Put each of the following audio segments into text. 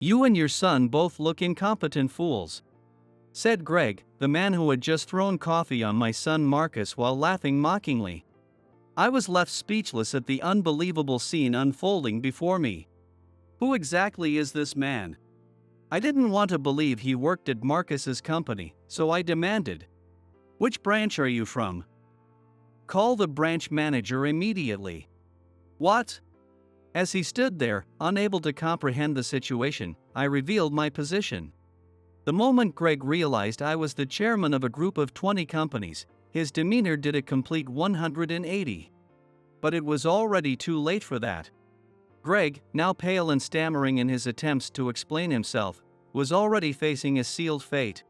"You and your son both look incompetent fools," said Greg, the man who had just thrown coffee on my son Marcus while laughing mockingly. I was left speechless at the unbelievable scene unfolding before me. Who exactly is this man? I didn't want to believe he worked at Marcus's company, so I demanded, "Which branch are you from? Call the branch manager immediately." "What?" As he stood there, unable to comprehend the situation, I revealed my position. The moment Greg realized I was the chairman of a group of 20 companies, his demeanor did a complete 180. But it was already too late for that. Greg, now pale and stammering in his attempts to explain himself, was already facing a sealed fate.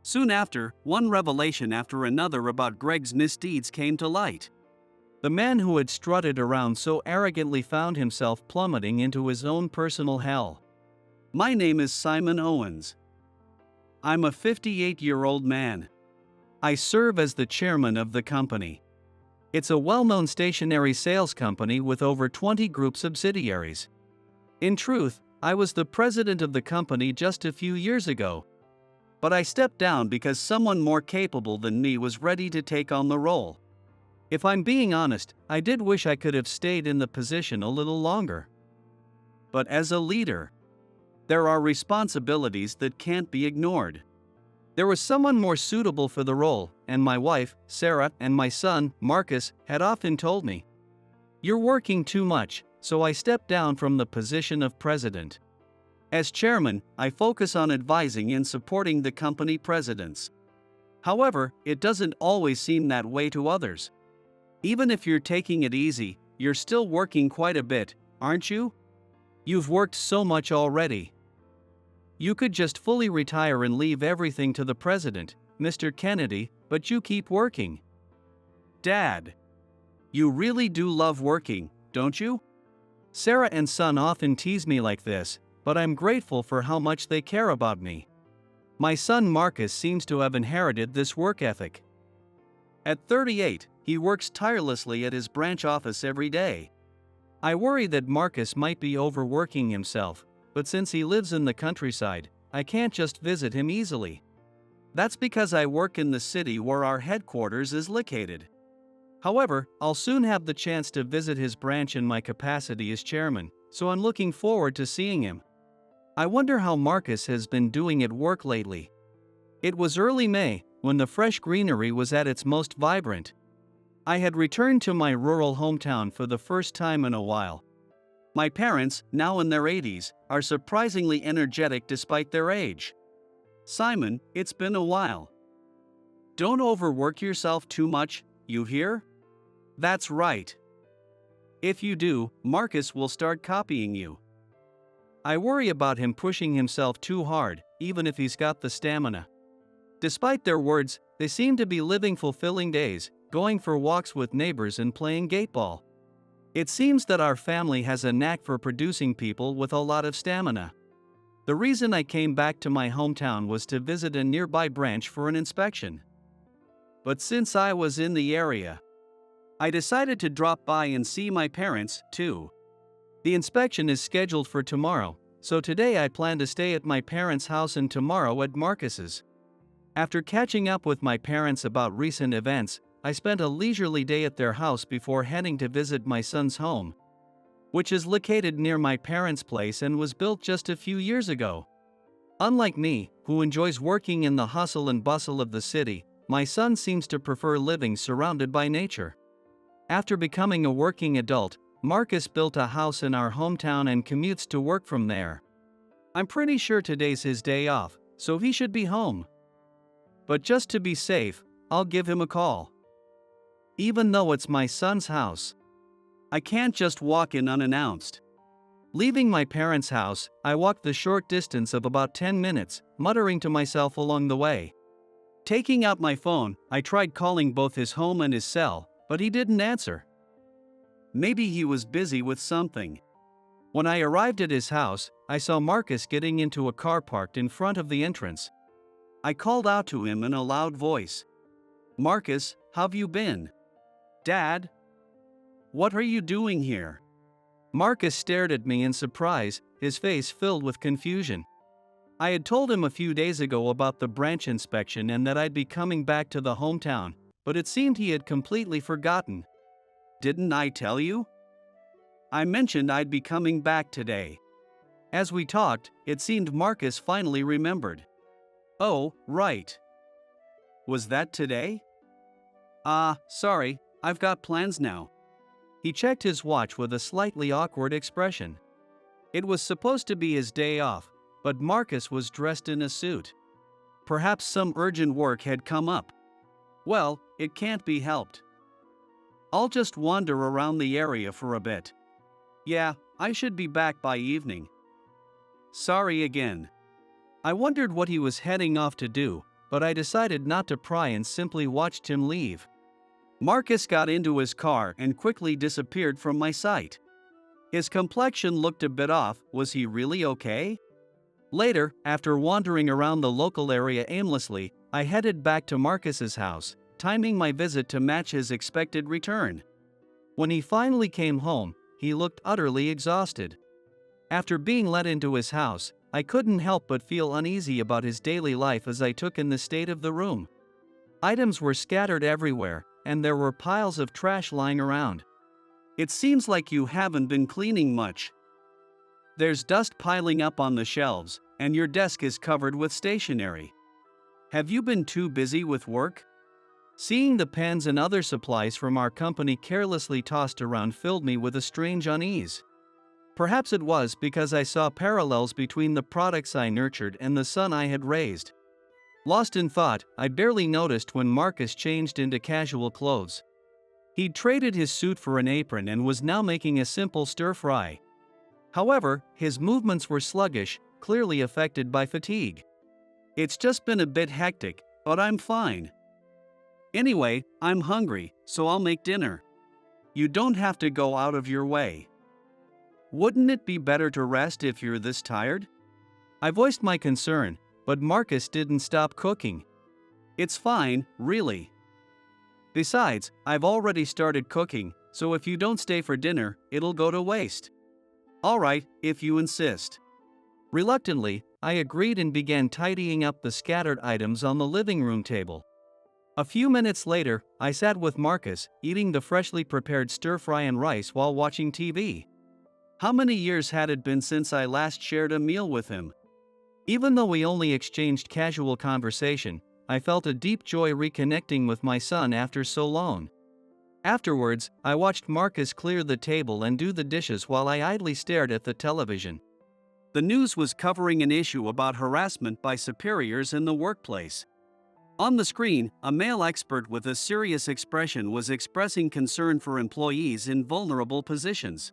Soon after, one revelation after another about Greg's misdeeds came to light. The man who had strutted around so arrogantly found himself plummeting into his own personal hell. My name is Simon Owens. I'm a 58-year-old man. I serve as the chairman of the company. It's a well-known stationery sales company with over 20 group subsidiaries. In truth, I was the president of the company just a few years ago. But I stepped down because someone more capable than me was ready to take on the role. If I'm being honest, I did wish I could have stayed in the position a little longer. But as a leader, there are responsibilities that can't be ignored. There was someone more suitable for the role, and my wife, Sarah, and my son, Marcus, had often told me, "You're working too much," so I stepped down from the position of president. As chairman, I focus on advising and supporting the company presidents. However, it doesn't always seem that way to others. Even if you're taking it easy, you're still working quite a bit, aren't you? You've worked so much already. You could just fully retire and leave everything to the president, Mr. Kennedy, but you keep working. Dad, you really do love working, don't you? Sarah and son often tease me like this, but I'm grateful for how much they care about me. My son Marcus seems to have inherited this work ethic. At 38, he works tirelessly at his branch office every day. I worry that Marcus might be overworking himself, but since he lives in the countryside, I can't just visit him easily. That's because I work in the city where our headquarters is located. However, I'll soon have the chance to visit his branch in my capacity as chairman, so I'm looking forward to seeing him. I wonder how Marcus has been doing at work lately. It was early May, when the fresh greenery was at its most vibrant. I had returned to my rural hometown for the first time in a while. My parents, now in their 80s, are surprisingly energetic despite their age. "Simon, it's been a while. Don't overwork yourself too much, you hear?" "That's right. If you do, Marcus will start copying you." I worry about him pushing himself too hard, even if he's got the stamina. Despite their words, they seem to be living fulfilling days, going for walks with neighbors and playing gateball. It seems that our family has a knack for producing people with a lot of stamina. The reason I came back to my hometown was to visit a nearby branch for an inspection. But since I was in the area, I decided to drop by and see my parents, too. The inspection is scheduled for tomorrow, so today I plan to stay at my parents' house and tomorrow at Marcus's. After catching up with my parents about recent events, I spent a leisurely day at their house before heading to visit my son's home, which is located near my parents' place and was built just a few years ago. Unlike me, who enjoys working in the hustle and bustle of the city, my son seems to prefer living surrounded by nature. After becoming a working adult, Marcus built a house in our hometown and commutes to work from there. I'm pretty sure today's his day off, so he should be home. But just to be safe, I'll give him a call. Even though it's my son's house, I can't just walk in unannounced. Leaving my parents' house, I walked the short distance of about 10 minutes, muttering to myself along the way. Taking out my phone, I tried calling both his home and his cell, but he didn't answer. Maybe he was busy with something. When I arrived at his house, I saw Marcus getting into a car parked in front of the entrance. I called out to him in a loud voice. "Marcus, how've you been?" "Dad? What are you doing here?" Marcus stared at me in surprise, his face filled with confusion. I had told him a few days ago about the branch inspection and that I'd be coming back to the hometown, but it seemed he had completely forgotten. "Didn't I tell you? I mentioned I'd be coming back today." As we talked, it seemed Marcus finally remembered. "Oh, right. Was that today? Sorry, I've got plans now." He checked his watch with a slightly awkward expression. It was supposed to be his day off, but Marcus was dressed in a suit. Perhaps some urgent work had come up. "Well, it can't be helped. I'll just wander around the area for a bit. Yeah, I should be back by evening. Sorry again." I wondered what he was heading off to do, but I decided not to pry and simply watched him leave. Marcus got into his car and quickly disappeared from my sight. His complexion looked a bit off. Was he really okay? Later, after wandering around the local area aimlessly, I headed back to Marcus's house, timing my visit to match his expected return. When he finally came home, he looked utterly exhausted. After being let into his house, I couldn't help but feel uneasy about his daily life as I took in the state of the room. Items were scattered everywhere, and there were piles of trash lying around. "It seems like you haven't been cleaning much. There's dust piling up on the shelves, and your desk is covered with stationery. Have you been too busy with work?" Seeing the pens and other supplies from our company carelessly tossed around filled me with a strange unease. Perhaps it was because I saw parallels between the products I nurtured and the son I had raised. Lost in thought, I barely noticed when Marcus changed into casual clothes. He'd traded his suit for an apron and was now making a simple stir-fry. However, his movements were sluggish, clearly affected by fatigue. "It's just been a bit hectic, but I'm fine. Anyway, I'm hungry, so I'll make dinner. You don't have to go out of your way. Wouldn't it be better to rest if you're this tired?" I voiced my concern, but Marcus didn't stop cooking. "It's fine, really. Besides, I've already started cooking, so if you don't stay for dinner, it'll go to waste." "All right, if you insist." Reluctantly, I agreed and began tidying up the scattered items on the living room table. A few minutes later, I sat with Marcus, eating the freshly prepared stir-fry and rice while watching TV. How many years had it been since I last shared a meal with him? Even though we only exchanged casual conversation, I felt a deep joy reconnecting with my son after so long. Afterwards, I watched Marcus clear the table and do the dishes while I idly stared at the television. The news was covering an issue about harassment by superiors in the workplace. On the screen, a male expert with a serious expression was expressing concern for employees in vulnerable positions.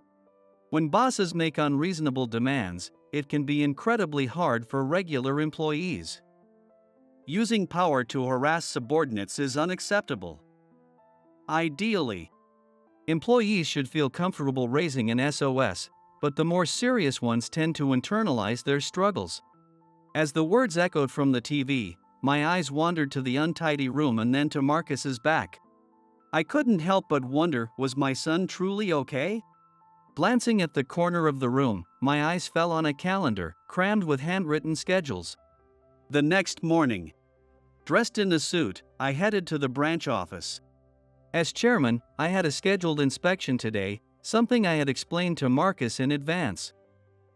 When bosses make unreasonable demands, it can be incredibly hard for regular employees. Using power to harass subordinates is unacceptable. Ideally, employees should feel comfortable raising an SOS, but the more serious ones tend to internalize their struggles. As the words echoed from the TV, my eyes wandered to the untidy room and then to Marcus's back. I couldn't help but wonder, was my son truly okay? Glancing at the corner of the room, my eyes fell on a calendar, crammed with handwritten schedules. The next morning, dressed in a suit, I headed to the branch office. As chairman, I had a scheduled inspection today, something I had explained to Marcus in advance.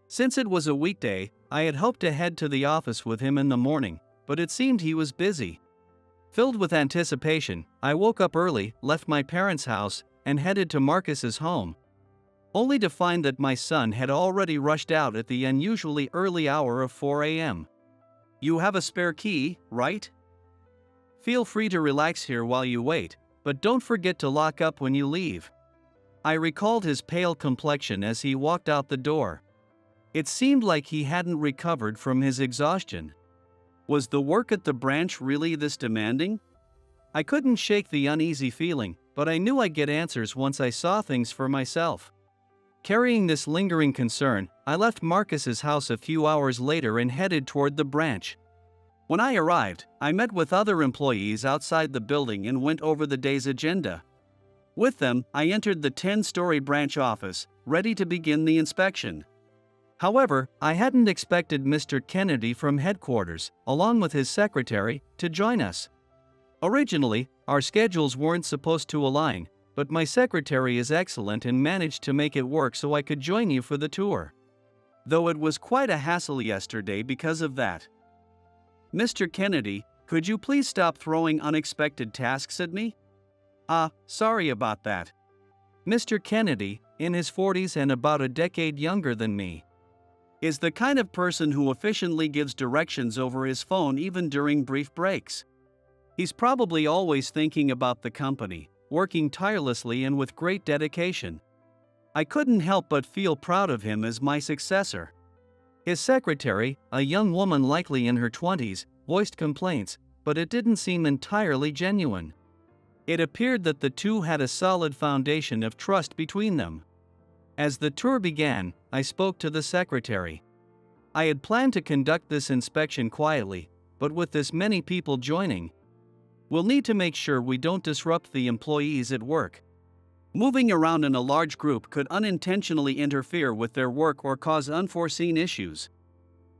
Since it was a weekday, I had hoped to head to the office with him in the morning, but it seemed he was busy. Filled with anticipation, I woke up early, left my parents' house, and headed to Marcus's home, only to find that my son had already rushed out at the unusually early hour of 4 a.m. "You have a spare key, right? Feel free to relax here while you wait, but don't forget to lock up when you leave." I recalled his pale complexion as he walked out the door. It seemed like he hadn't recovered from his exhaustion. Was the work at the branch really this demanding? I couldn't shake the uneasy feeling, but I knew I'd get answers once I saw things for myself. Carrying this lingering concern, I left Marcus's house a few hours later and headed toward the branch. When I arrived, I met with other employees outside the building and went over the day's agenda. With them, I entered the 10-story branch office, ready to begin the inspection. However, I hadn't expected Mr. Kennedy from headquarters, along with his secretary, to join us. Originally, our schedules weren't supposed to align, but my secretary is excellent and managed to make it work so I could join you for the tour. Though it was quite a hassle yesterday because of that. Mr. Kennedy, could you please stop throwing unexpected tasks at me? Sorry about that. Mr. Kennedy, in his 40s and about a decade younger than me, is the kind of person who efficiently gives directions over his phone even during brief breaks. He's probably always thinking about the company, working tirelessly and with great dedication. I couldn't help but feel proud of him as my successor. His secretary, a young woman likely in her 20s, voiced complaints, but it didn't seem entirely genuine. It appeared that the two had a solid foundation of trust between them. As the tour began, I spoke to the secretary. I had planned to conduct this inspection quietly, but with this many people joining, we'll need to make sure we don't disrupt the employees at work. Moving around in a large group could unintentionally interfere with their work or cause unforeseen issues.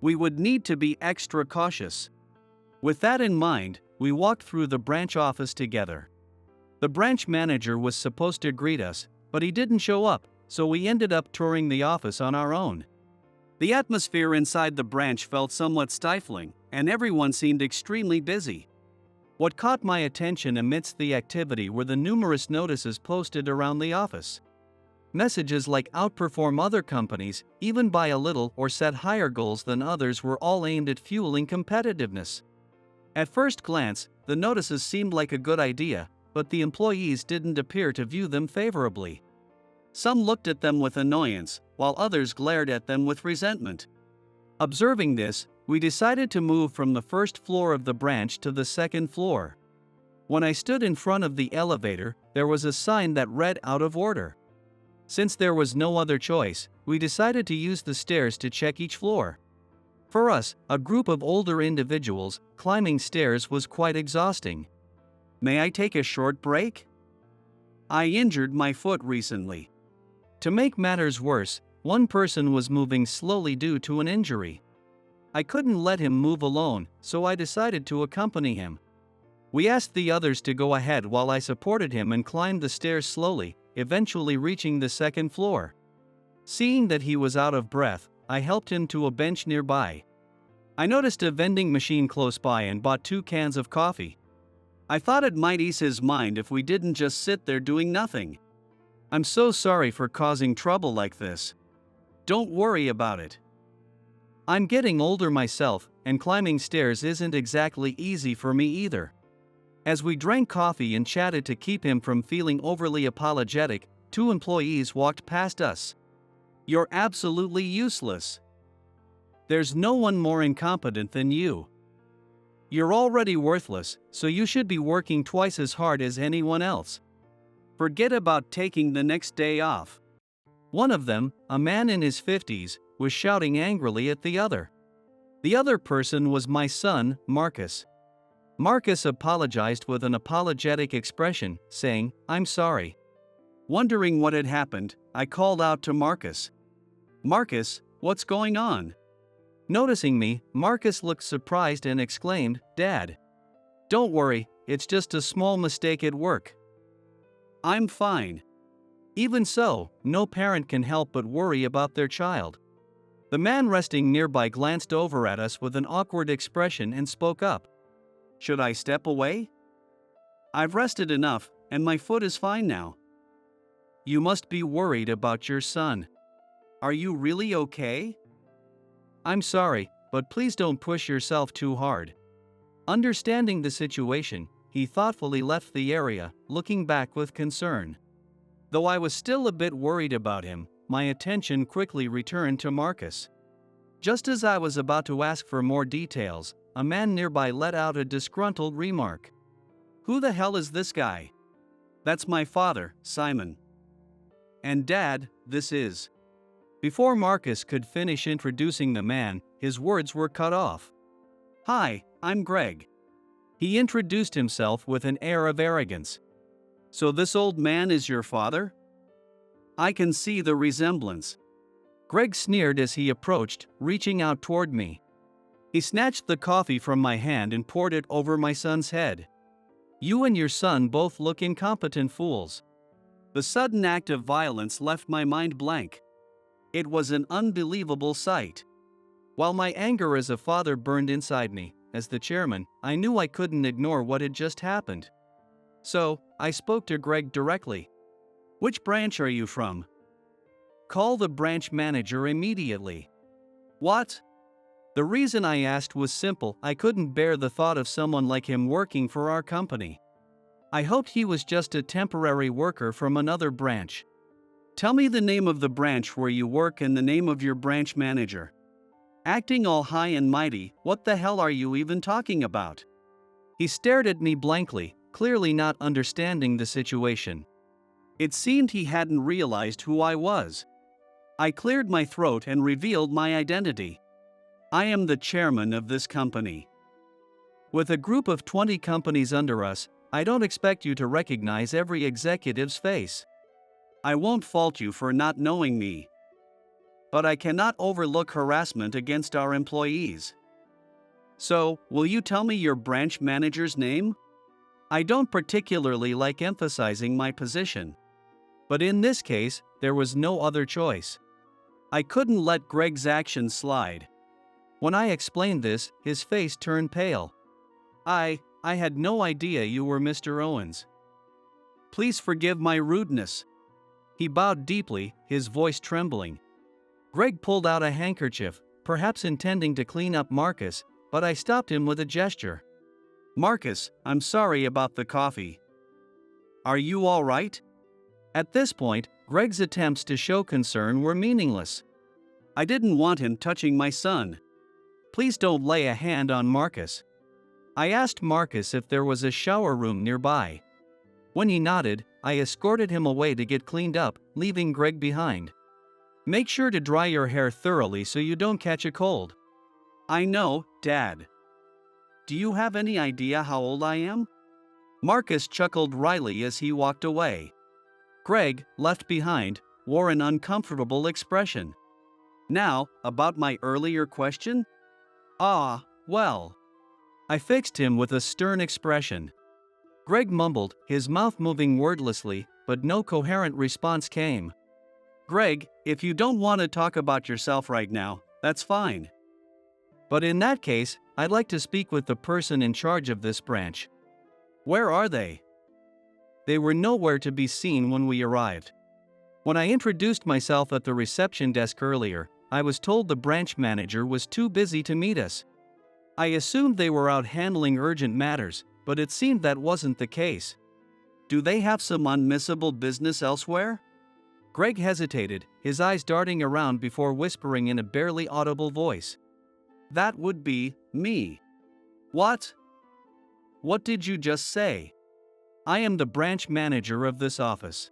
We would need to be extra cautious. With that in mind, we walked through the branch office together. The branch manager was supposed to greet us, but he didn't show up, so we ended up touring the office on our own. The atmosphere inside the branch felt somewhat stifling, and everyone seemed extremely busy. What caught my attention amidst the activity were the numerous notices posted around the office. Messages like outperform other companies, even by a little, or set higher goals than others were all aimed at fueling competitiveness. At first glance, the notices seemed like a good idea, but the employees didn't appear to view them favorably. Some looked at them with annoyance, while others glared at them with resentment. Observing this, we decided to move from the first floor of the branch to the second floor. When I stood in front of the elevator, there was a sign that read "out of order." Since there was no other choice, we decided to use the stairs to check each floor. For us, a group of older individuals, climbing stairs was quite exhausting. May I take a short break? I injured my foot recently. To make matters worse, one person was moving slowly due to an injury. I couldn't let him move alone, so I decided to accompany him. We asked the others to go ahead while I supported him and climbed the stairs slowly, eventually reaching the second floor. Seeing that he was out of breath, I helped him to a bench nearby. I noticed a vending machine close by and bought 2 cans of coffee. I thought it might ease his mind if we didn't just sit there doing nothing. I'm so sorry for causing trouble like this. Don't worry about it. I'm getting older myself, and climbing stairs isn't exactly easy for me either. As we drank coffee and chatted to keep him from feeling overly apologetic, 2 employees walked past us. You're absolutely useless. There's no one more incompetent than you. You're already worthless, so you should be working twice as hard as anyone else. Forget about taking the next day off. One of them, a man in his 50s, was shouting angrily at the other. The other person was my son, Marcus. Marcus apologized with an apologetic expression, saying, "I'm sorry." Wondering what had happened, I called out to Marcus. "Marcus, what's going on?" Noticing me, Marcus looked surprised and exclaimed, "Dad. Don't worry, it's just a small mistake at work. I'm fine." Even so, no parent can help but worry about their child. The man resting nearby glanced over at us with an awkward expression and spoke up. "Should I step away? I've rested enough, and my foot is fine now." "You must be worried about your son. Are you really okay?" "I'm sorry, but please don't push yourself too hard." Understanding the situation, he thoughtfully left the area, looking back with concern. Though I was still a bit worried about him, my attention quickly returned to Marcus. Just as I was about to ask for more details, a man nearby let out a disgruntled remark. "Who the hell is this guy?" "That's my father, Simon." "And Dad, this is..." Before Marcus could finish introducing the man, his words were cut off. "Hi, I'm Greg." He introduced himself with an air of arrogance. So this old man is your father? I can see the resemblance. Greg sneered as he approached, reaching out toward me. He snatched the coffee from my hand and poured it over my son's head. You and your son both look incompetent fools. The sudden act of violence left my mind blank. It was an unbelievable sight. While my anger as a father burned inside me, as the chairman, I knew I couldn't ignore what had just happened. So, I spoke to Greg directly. Which branch are you from? Call the branch manager immediately. What? The reason I asked was simple. I couldn't bear the thought of someone like him working for our company. I hoped he was just a temporary worker from another branch. Tell me the name of the branch where you work and the name of your branch manager. Acting all high and mighty, what the hell are you even talking about? He stared at me blankly, clearly not understanding the situation. It seemed he hadn't realized who I was. I cleared my throat and revealed my identity. I am the chairman of this company. With a group of 20 companies under us, I don't expect you to recognize every executive's face. I won't fault you for not knowing me. But I cannot overlook harassment against our employees. So, will you tell me your branch manager's name? I don't particularly like emphasizing my position. But in this case, there was no other choice. I couldn't let Greg's actions slide. When I explained this, his face turned pale. I had no idea you were Mr. Owens. Please forgive my rudeness. He bowed deeply, his voice trembling. Greg pulled out a handkerchief, perhaps intending to clean up Marcus, but I stopped him with a gesture. Marcus, I'm sorry about the coffee. Are you all right? At this point, Greg's attempts to show concern were meaningless. I didn't want him touching my son. Please don't lay a hand on Marcus. I asked Marcus if there was a shower room nearby. When he nodded, I escorted him away to get cleaned up, leaving Greg behind. Make sure to dry your hair thoroughly so you don't catch a cold. I know, Dad. Do you have any idea how old I am? Marcus chuckled wryly as he walked away. Greg, left behind, wore an uncomfortable expression. Now, about my earlier question? Well. I fixed him with a stern expression. Greg mumbled, his mouth moving wordlessly, but no coherent response came. Greg, if you don't want to talk about yourself right now, that's fine. But in that case, I'd like to speak with the person in charge of this branch. Where are they? They were nowhere to be seen when we arrived. When I introduced myself at the reception desk earlier, I was told the branch manager was too busy to meet us. I assumed they were out handling urgent matters, but it seemed that wasn't the case. Do they have some unmissable business elsewhere? Greg hesitated, his eyes darting around before whispering in a barely audible voice. That would be me. What? What did you just say? I am the branch manager of this office.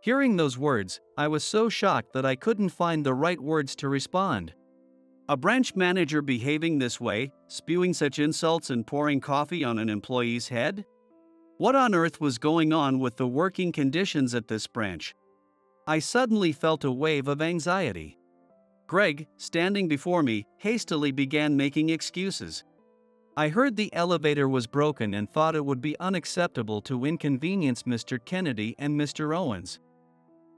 Hearing those words, I was so shocked that I couldn't find the right words to respond. A branch manager behaving this way, spewing such insults and pouring coffee on an employee's head? What on earth was going on with the working conditions at this branch? I suddenly felt a wave of anxiety. Greg, standing before me, hastily began making excuses. I heard the elevator was broken and thought it would be unacceptable to inconvenience Mr. Kennedy and Mr. Owens.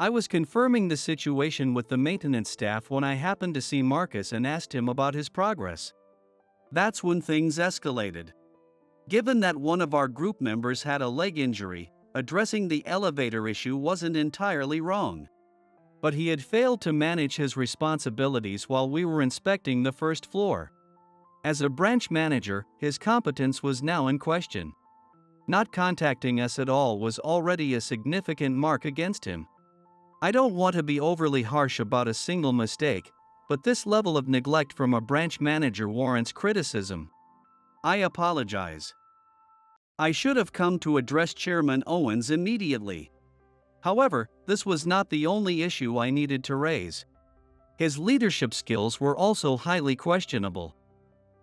I was confirming the situation with the maintenance staff when I happened to see Marcus and asked him about his progress. That's when things escalated. Given that one of our group members had a leg injury, addressing the elevator issue wasn't entirely wrong. But he had failed to manage his responsibilities while we were inspecting the first floor. As a branch manager, his competence was now in question. Not contacting us at all was already a significant mark against him. I don't want to be overly harsh about a single mistake, but this level of neglect from a branch manager warrants criticism. I apologize. I should have come to address Chairman Owens immediately. However, this was not the only issue I needed to raise. His leadership skills were also highly questionable.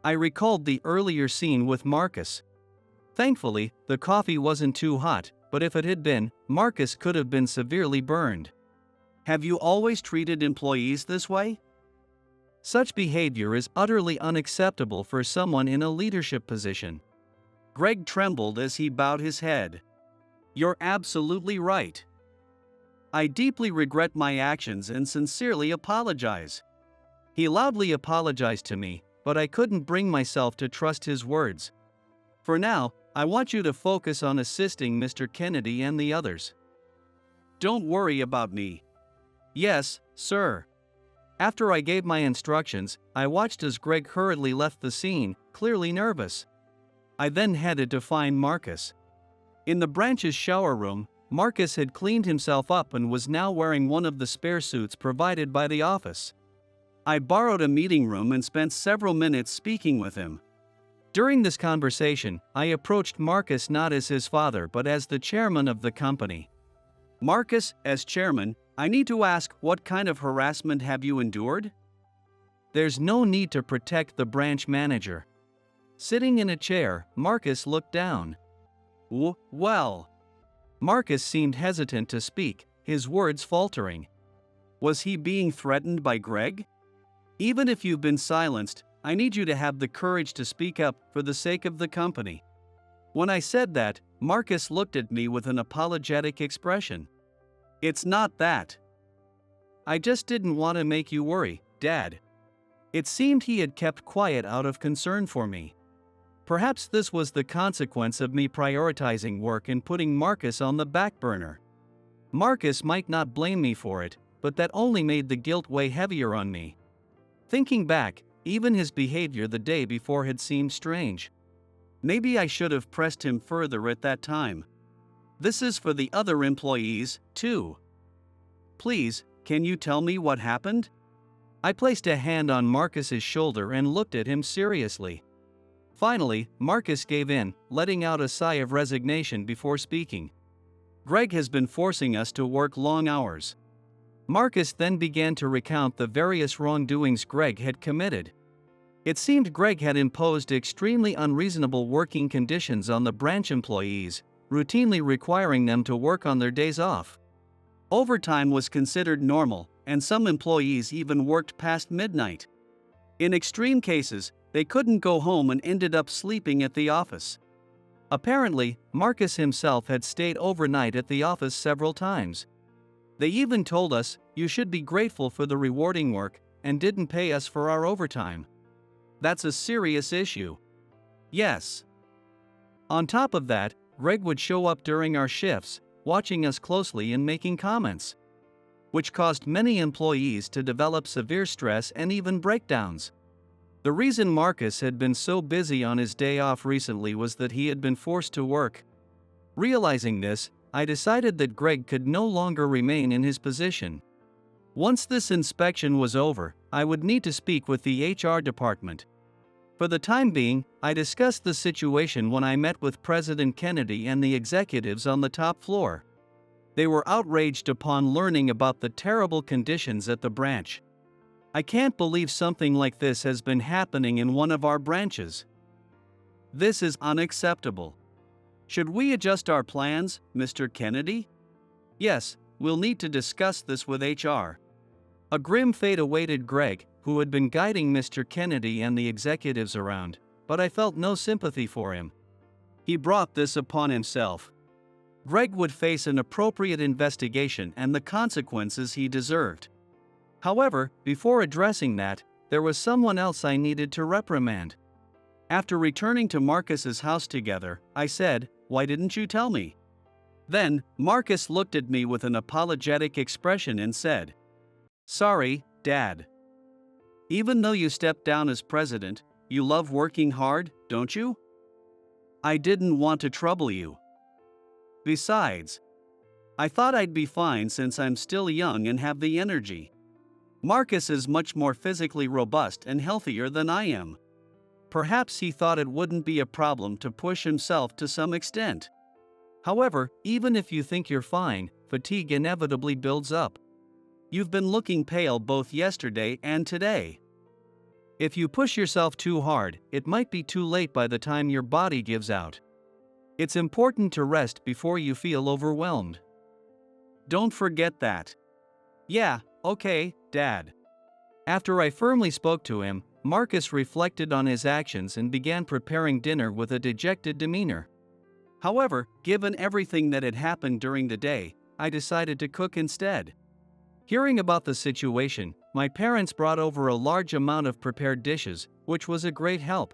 I recalled the earlier scene with Marcus. Thankfully, the coffee wasn't too hot, but but if it had been, Marcus could have been severely burned. Have you always treated employees this way? Such behavior is utterly unacceptable for someone in a leadership position. Greg trembled as he bowed his head. You're absolutely right. I deeply regret my actions and sincerely apologize. He loudly apologized to me, but I couldn't bring myself to trust his words. For now, I want you to focus on assisting Mr. Kennedy and the others. Don't worry about me. Yes, sir. After I gave my instructions, I watched as Greg hurriedly left the scene, clearly nervous. I then headed to find Marcus. In the branch's shower room, Marcus had cleaned himself up and was now wearing one of the spare suits provided by the office. I borrowed a meeting room and spent several minutes speaking with him. During this conversation, I approached Marcus not as his father but as the chairman of the company. Marcus, as chairman, I need to ask, what kind of harassment have you endured? There's no need to protect the branch manager. Sitting in a chair, Marcus looked down. Well. Marcus seemed hesitant to speak, his words faltering. Was he being threatened by Greg? Even if you've been silenced, I need you to have the courage to speak up for the sake of the company. When I said that, Marcus looked at me with an apologetic expression. It's not that. I just didn't want to make you worry, Dad. It seemed he had kept quiet out of concern for me. Perhaps this was the consequence of me prioritizing work and putting Marcus on the back burner. Marcus might not blame me for it, but that only made the guilt weigh heavier on me. Thinking back, even his behavior the day before had seemed strange. Maybe I should have pressed him further at that time. This is for the other employees, too. Please, can you tell me what happened? I placed a hand on Marcus's shoulder and looked at him seriously. Finally, Marcus gave in, letting out a sigh of resignation before speaking. Greg has been forcing us to work long hours. Marcus then began to recount the various wrongdoings Greg had committed. It seemed Greg had imposed extremely unreasonable working conditions on the branch employees, routinely requiring them to work on their days off. Overtime was considered normal, and some employees even worked past midnight. In extreme cases, they couldn't go home and ended up sleeping at the office. Apparently, Marcus himself had stayed overnight at the office several times. They even told us, you should be grateful for the rewarding work, and didn't pay us for our overtime. That's a serious issue. Yes. On top of that, Greg would show up during our shifts, watching us closely and making comments, which caused many employees to develop severe stress and even breakdowns. The reason Marcus had been so busy on his day off recently was that he had been forced to work. Realizing this, I decided that Greg could no longer remain in his position. Once this inspection was over, I would need to speak with the HR department. For the time being, I discussed the situation when I met with President Kennedy and the executives on the top floor. They were outraged upon learning about the terrible conditions at the branch. I can't believe something like this has been happening in one of our branches. This is unacceptable. Should we adjust our plans, Mr. Kennedy? Yes, we'll need to discuss this with HR. A grim fate awaited Greg, who had been guiding Mr. Kennedy and the executives around, but I felt no sympathy for him. He brought this upon himself. Greg would face an appropriate investigation and the consequences he deserved. However, before addressing that, there was someone else I needed to reprimand. After returning to Marcus's house together, I said, "Why didn't you tell me?" Then, Marcus looked at me with an apologetic expression and said, "Sorry, Dad. Even though you stepped down as president, you love working hard, don't you? I didn't want to trouble you. Besides, I thought I'd be fine since I'm still young and have the energy. Marcus is much more physically robust and healthier than I am. Perhaps he thought it wouldn't be a problem to push himself to some extent. However, even if you think you're fine, fatigue inevitably builds up. You've been looking pale both yesterday and today. If you push yourself too hard, it might be too late by the time your body gives out. It's important to rest before you feel overwhelmed. Don't forget that. Yeah, okay, Dad. After I firmly spoke to him, Marcus reflected on his actions and began preparing dinner with a dejected demeanor. However, given everything that had happened during the day, I decided to cook instead. Hearing about the situation, my parents brought over a large amount of prepared dishes, which was a great help.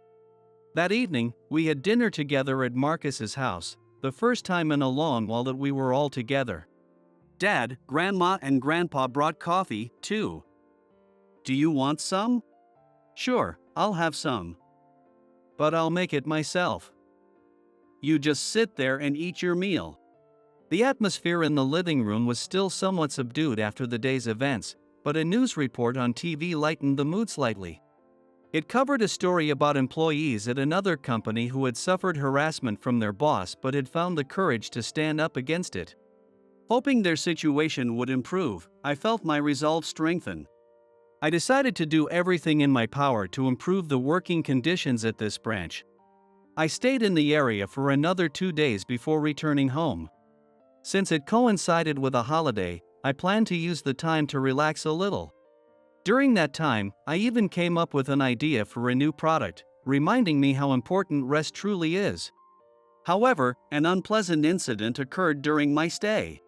That evening, we had dinner together at Marcus's house, the first time in a long while that we were all together. Dad, Grandma, and Grandpa brought coffee, too. Do you want some? Sure, I'll have some. But I'll make it myself. You just sit there and eat your meal. The atmosphere in the living room was still somewhat subdued after the day's events, but a news report on TV lightened the mood slightly. It covered a story about employees at another company who had suffered harassment from their boss but had found the courage to stand up against it. Hoping their situation would improve, I felt my resolve strengthen. I decided to do everything in my power to improve the working conditions at this branch. I stayed in the area for another 2 days before returning home. Since it coincided with a holiday, I planned to use the time to relax a little. During that time, I even came up with an idea for a new product, reminding me how important rest truly is. However, an unpleasant incident occurred during my stay.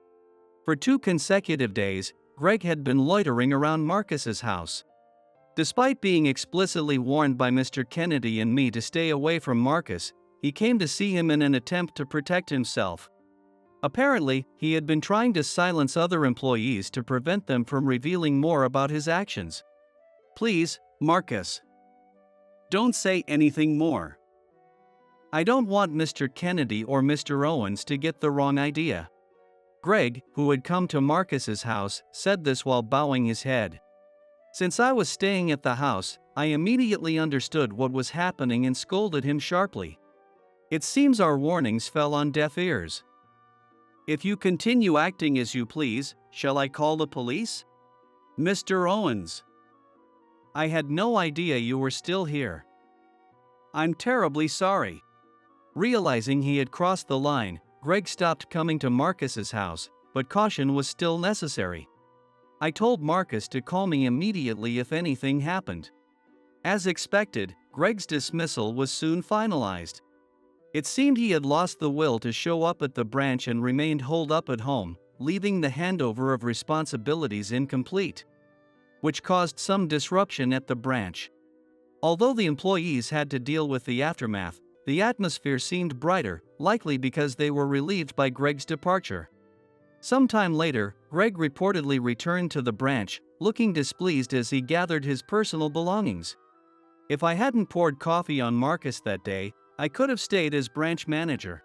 For 2 consecutive days, Greg had been loitering around Marcus's house. Despite being explicitly warned by Mr. Kennedy and me to stay away from Marcus, he came to see him in an attempt to protect himself. Apparently, he had been trying to silence other employees to prevent them from revealing more about his actions. Please, Marcus. Don't say anything more. I don't want Mr. Kennedy or Mr. Owens to get the wrong idea. Greg, who had come to Marcus's house, said this while bowing his head. Since I was staying at the house, I immediately understood what was happening and scolded him sharply. It seems our warnings fell on deaf ears. If you continue acting as you please, shall I call the police? Mr. Owens. I had no idea you were still here. I'm terribly sorry. Realizing he had crossed the line, Greg stopped coming to Marcus's house, but caution was still necessary. I told Marcus to call me immediately if anything happened. As expected, Greg's dismissal was soon finalized. It seemed he had lost the will to show up at the branch and remained holed up at home, leaving the handover of responsibilities incomplete, which caused some disruption at the branch. Although the employees had to deal with the aftermath, the atmosphere seemed brighter, likely because they were relieved by Greg's departure. Sometime later, Greg reportedly returned to the branch, looking displeased as he gathered his personal belongings. If I hadn't poured coffee on Marcus that day, I could have stayed as branch manager.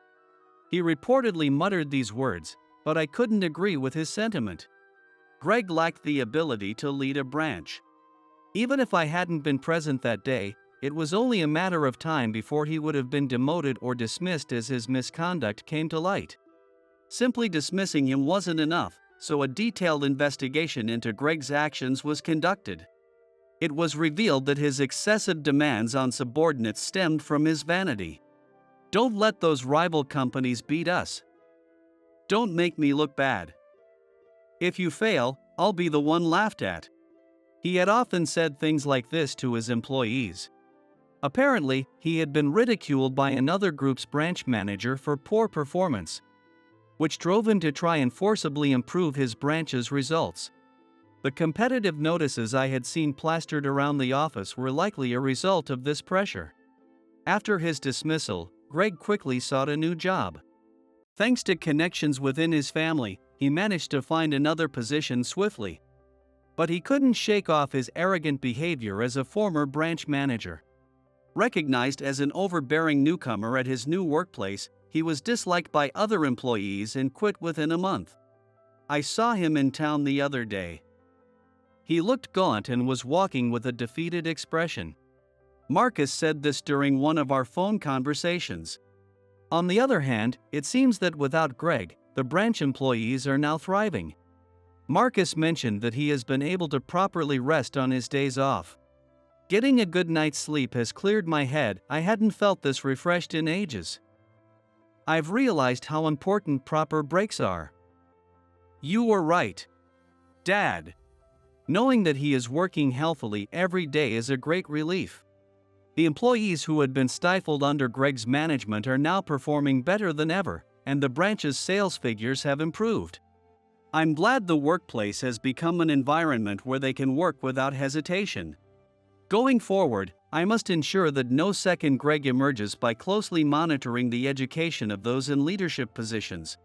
He reportedly muttered these words, but I couldn't agree with his sentiment. Greg lacked the ability to lead a branch. Even if I hadn't been present that day, it was only a matter of time before he would have been demoted or dismissed as his misconduct came to light. Simply dismissing him wasn't enough, so a detailed investigation into Greg's actions was conducted. It was revealed that his excessive demands on subordinates stemmed from his vanity. Don't let those rival companies beat us. Don't make me look bad. If you fail, I'll be the one laughed at. He had often said things like this to his employees. Apparently, he had been ridiculed by another group's branch manager for poor performance, which drove him to try and forcibly improve his branch's results. The competitive notices I had seen plastered around the office were likely a result of this pressure. After his dismissal, Greg quickly sought a new job. Thanks to connections within his family, he managed to find another position swiftly. But he couldn't shake off his arrogant behavior as a former branch manager. Recognized as an overbearing newcomer at his new workplace, he was disliked by other employees and quit within a month. I saw him in town the other day. He looked gaunt and was walking with a defeated expression. Marcus said this during one of our phone conversations. On the other hand, it seems that without Greg, the branch employees are now thriving. Marcus mentioned that he has been able to properly rest on his days off. Getting a good night's sleep has cleared my head. I hadn't felt this refreshed in ages. I've realized how important proper breaks are. You were right, Dad. Knowing that he is working healthily every day is a great relief. The employees who had been stifled under Greg's management are now performing better than ever, and the branch's sales figures have improved. I'm glad the workplace has become an environment where they can work without hesitation. Going forward, I must ensure that no second Greg emerges by closely monitoring the education of those in leadership positions.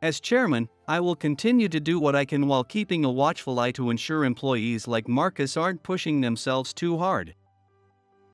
As chairman, I will continue to do what I can while keeping a watchful eye to ensure employees like Marcus aren't pushing themselves too hard.